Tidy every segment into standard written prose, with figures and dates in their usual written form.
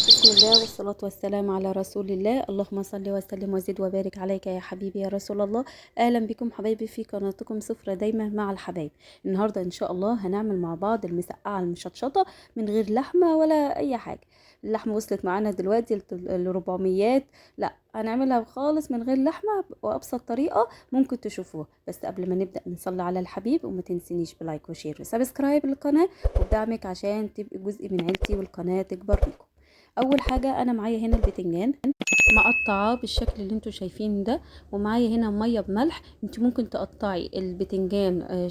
بسم الله والصلاة والسلام على رسول الله. اللهم صل وسلم وزد وبارك عليك يا حبيبي يا رسول الله. اهلا بكم حبايبي في قناتكم سفرة دايما مع الحبايب. النهاردة ان شاء الله هنعمل مع بعض المسقعة المشطشطة من غير لحمة ولا اي حاجة. اللحمة وصلت معانا دلوقتي ل 400. لا، هنعملها خالص من غير لحمة وابسط طريقة ممكن تشوفوها. بس قبل ما نبدأ نصلي على الحبيب، وما تنسينيش بلايك وشير وسبسكرايب للقناة وبدعمك عشان تبقي جزء من عيلتي والقناة تكبر بيكم. اول حاجه انا معايا هنا البتنجان مقطعاه بالشكل اللي انتوا شايفين ده، ومعايا هنا ميه بملح. انت ممكن تقطعي البتنجان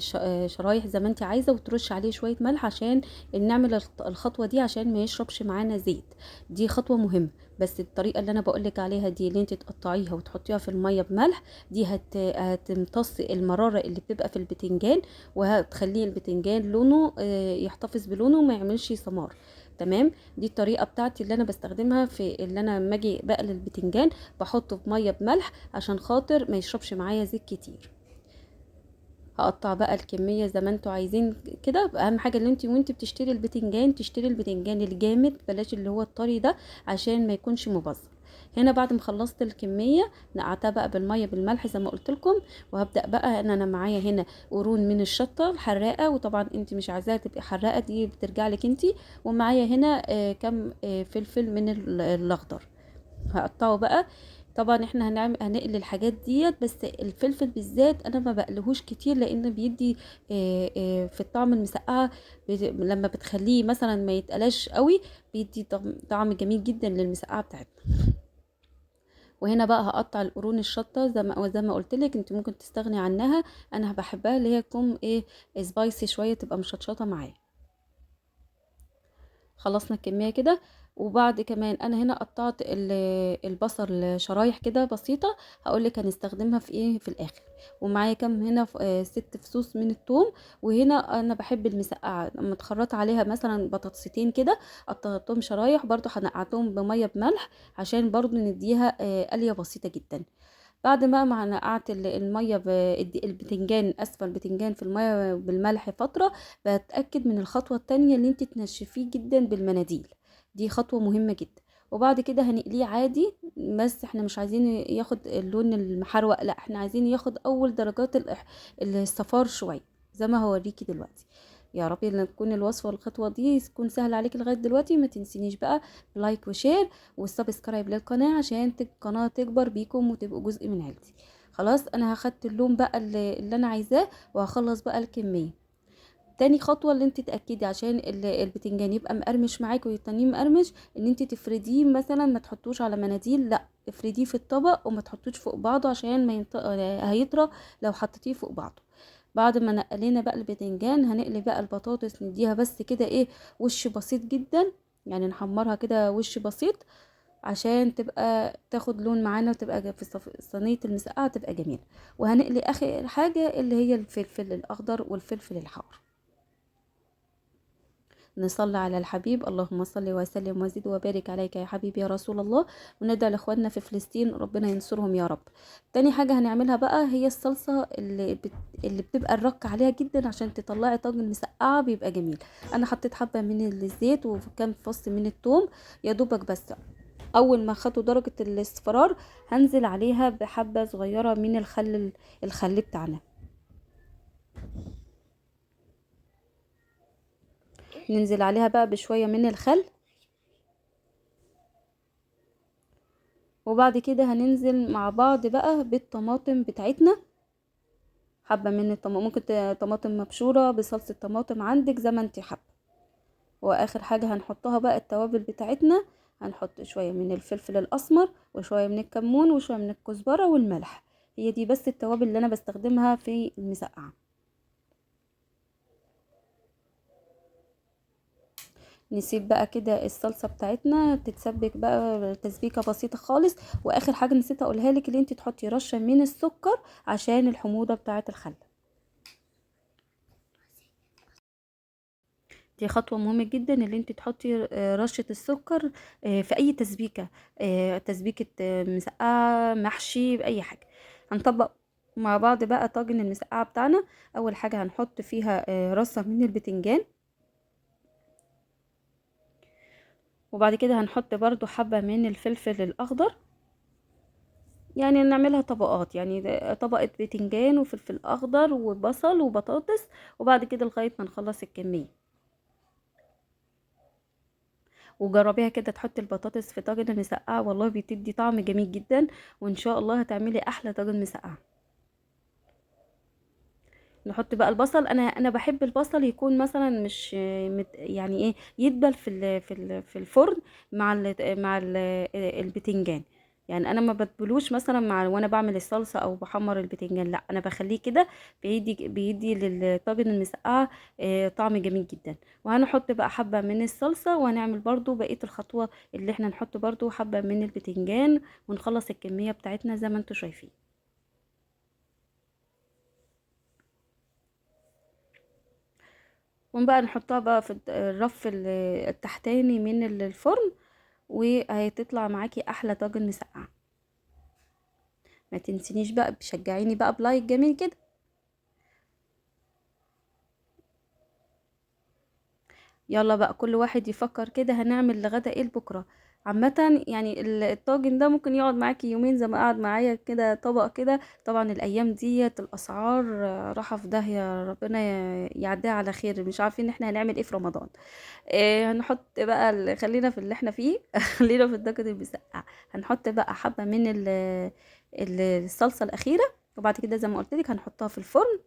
شرايح زي ما انت عايزه، وترش عليه شويه ملح عشان نعمل الخطوه دي عشان ما يشربش معانا زيت. دي خطوه مهمه. بس الطريقه اللي انا بقولك عليها دي، اللي انت تقطعيها وتحطيها في الميه بملح، دي هتمتص المراره اللي بتبقى في البتنجان، وهتخليه البتنجان لونه يحتفظ بلونه وما يعملش سمار. تمام. دي الطريقه بتاعتي اللي انا بستخدمها في اللي انا لما اجي بقلي البتنجان، بحطه في ميه بملح عشان خاطر ما يشربش معايا زيت كتير. هقطع بقى الكميه زي ما انتوا عايزين كده. اهم حاجه اللي انت وانت بتشتري البتنجان تشتري البتنجان الجامد، بلاش اللي هو الطري ده عشان ما يكونش مبذر. هنا بعد ما خلصت الكميه نقعتها بقى بالميه بالملح زي ما قلت لكم. وهبدا بقى ان انا معايا هنا قرون من الشطه الحراقه، وطبعا انت مش عايزاها تبقى حراقه، دي بترجع لك انت. ومعايا هنا كم فلفل من الاخضر هقطعه بقى. طبعا احنا هنقلي الحاجات ديت، بس الفلفل بالذات انا ما بقلهوش كتير لان بيدي في الطعم المسقعه. لما بتخليه مثلا ما يتقلاش قوي، بيدي طعم جميل جدا للمسقعه بتاعتنا. وهنا بقى هقطع القرون الشطه زي ما قلت لك، انت ممكن تستغني عنها. انا بحبها اللي هي تكون سبايسي شويه، تبقى مشطشطه معايا. خلصنا الكمية كده. وبعد كمان انا هنا قطعت البصل شرايح كده بسيطة. هقولك هنستخدمها في ايه في الاخر. ومعايا كام هنا 6 فصوص من الثوم. وهنا انا بحب المسقعة لما تخرط عليها مثلا بطاطستين كده، قطعتهم شرايح برضو هنقعتهم بمية بملح عشان برضو نديها قلية بسيطة جدا. بعد ما نقعت الميه البتنجان، اسفل البتنجان في الميه بالملح فتره، بتاكد من الخطوه التانية اللي انت تنشفيه جدا بالمناديل. دي خطوه مهمه جدا. وبعد كده هنقليه عادي، بس احنا مش عايزين ياخد اللون المحروق، لا احنا عايزين ياخد اول درجات الصفار شويه زي ما هوريكي دلوقتي. يا رب ان تكون الوصفه والخطوه دي تكون سهله عليكي لغايه دلوقتي. ما تنسينيش بقى لايك وشير والسبسكرايب للقناه عشان القناه تكبر بيكم وتبقوا جزء من عيلتي. خلاص انا هاخدت اللون بقى اللي انا عايزاه، وهخلص بقى الكميه. تاني خطوه اللي انت تاكدي عشان البتنجان يبقى مقرمش معاكي ويتنيه مقرمش، ان انت تفرديه مثلا، ما تحطوش على مناديل، لا افرديه في الطبق وما تحطوش فوق بعضه عشان ما هيطرى لو حطيتيه فوق بعضه. بعد ما نقلينا بقى البتنجان، هنقلي بقى البطاطس نديها بس كده وش بسيط جدا. يعني نحمرها كده وش بسيط عشان تبقى تاخد لون معانا، وتبقى في صينية المسقعة تبقى جميلة. وهنقلي اخر حاجة اللي هي الفلفل الاخضر والفلفل الحار. نصلي على الحبيب. اللهم صل وسلم وزد وبارك عليك يا حبيبي يا رسول الله. وندعي لاخواننا في فلسطين ربنا ينصرهم يا رب. تاني حاجة هنعملها بقى هي الصلصة اللي بتبقى الرك عليها جدا عشان تطلعي طاجن مسقعة بيبقى جميل. انا حطيت حبة من الزيت وكام فص من الثوم يا دوبك بس. اول ما خدوا درجة الاصفرار هنزل عليها بحبة صغيرة من الخل بتاعنا. ننزل عليها بقى بشوية من الخل. وبعد كده هننزل مع بعض بقى بالطماطم بتاعتنا. حبة من الطماطم، ممكن طماطم مبشورة بصلصة طماطم عندك زي ما انت حابة. واخر حاجة هنحطها بقى التوابل بتاعتنا. هنحط شوية من الفلفل الاسمر وشوية من الكمون وشوية من الكزبرة والملح. هي دي بس التوابل اللي انا بستخدمها في المسقعة. نسيب بقى كده الصلصه بتاعتنا تتسبك بقى تسبيكه بسيطه خالص. واخر حاجه نسيت اقولها لك، اللي انت تحطي رشه من السكر عشان الحموضه بتاعه الخل. دي خطوه مهمه جدا اللي انت تحطي رشه السكر في اي تسبيكه، تسبيكه مسقعه محشي باي حاجه. هنطبق مع بعض بقى طاجن المسقعه بتاعنا. اول حاجه هنحط فيها رصه من البتنجان. وبعد كده هنحط برضو حبة من الفلفل الاخضر، يعني نعملها طبقات، يعني طبقة بتنجان وفلفل اخضر وبصل وبطاطس، وبعد كده لغاية ما نخلص الكمية. وجربيها كده، تحطي البطاطس في طاجن المسقعة، والله بتدي طعم جميل جدا، وان شاء الله هتعملي احلى طاجن مسقعة. نحط بقى البصل، انا بحب البصل يكون مثلا مش يعني ايه، يدبل في الفرن مع البتنجان. يعني انا ما بدبلوش مثلا مع وانا بعمل الصلصه او بحمر البتنجان، لا انا بخليه كده، بيدي للطاجن المسقعه طعم جميل جدا. وهنحط بقى حبه من الصلصه، وهنعمل برضو بقيه الخطوه اللي احنا نحط برضو حبه من البتنجان، ونخلص الكميه بتاعتنا زي ما انتم شايفين. بقى نحطها بقى في الرف التحتاني من الفرن، وهتطلع معاكي احلى طاجن مسقعه. ما تنسينيش بقى، بشجعيني بقى بلايك جميل كده. يلا بقى كل واحد يفكر كده هنعمل لغدا ايه لبكره. عامة يعني الطاجن ده ممكن يقعد معاكي يومين زي ما قعد معايا كده طبق كده. طبعا الايام ديت الاسعار راحة في داهية، ربنا يعديها على خير، مش عارفين احنا هنعمل ايه في رمضان. هنحط بقى خلينا في اللي احنا فيه خلينا في الطاجن المسقع. هنحط بقى حبة من الصلصة الأخيرة، وبعد كده زي ما قلت لك هنحطها في الفرن.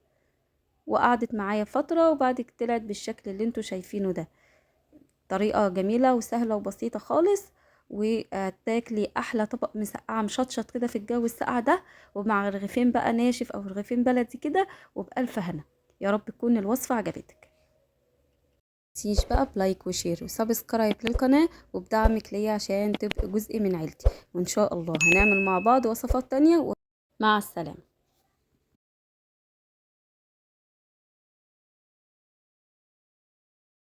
وقعدت معايا فترة، وبعد كده طلعت بالشكل اللي انتوا شايفينه ده. طريقة جميلة وسهلة وبسيطة خالص، وتاكلي احلى طبق مسقعة مشطشط كده في الجو الساقع ده، ومع رغيفين بقى ناشف او رغيفين بلدي كده، وبألف هنا. يا رب تكون الوصفة عجبتك. متنسيش بقى بلايك وشير وسبسكرايب للقناة، وبدعمك ليا عشان تبقى جزء من عيلتي. وان شاء الله هنعمل مع بعض وصفات تانية. مع السلامة.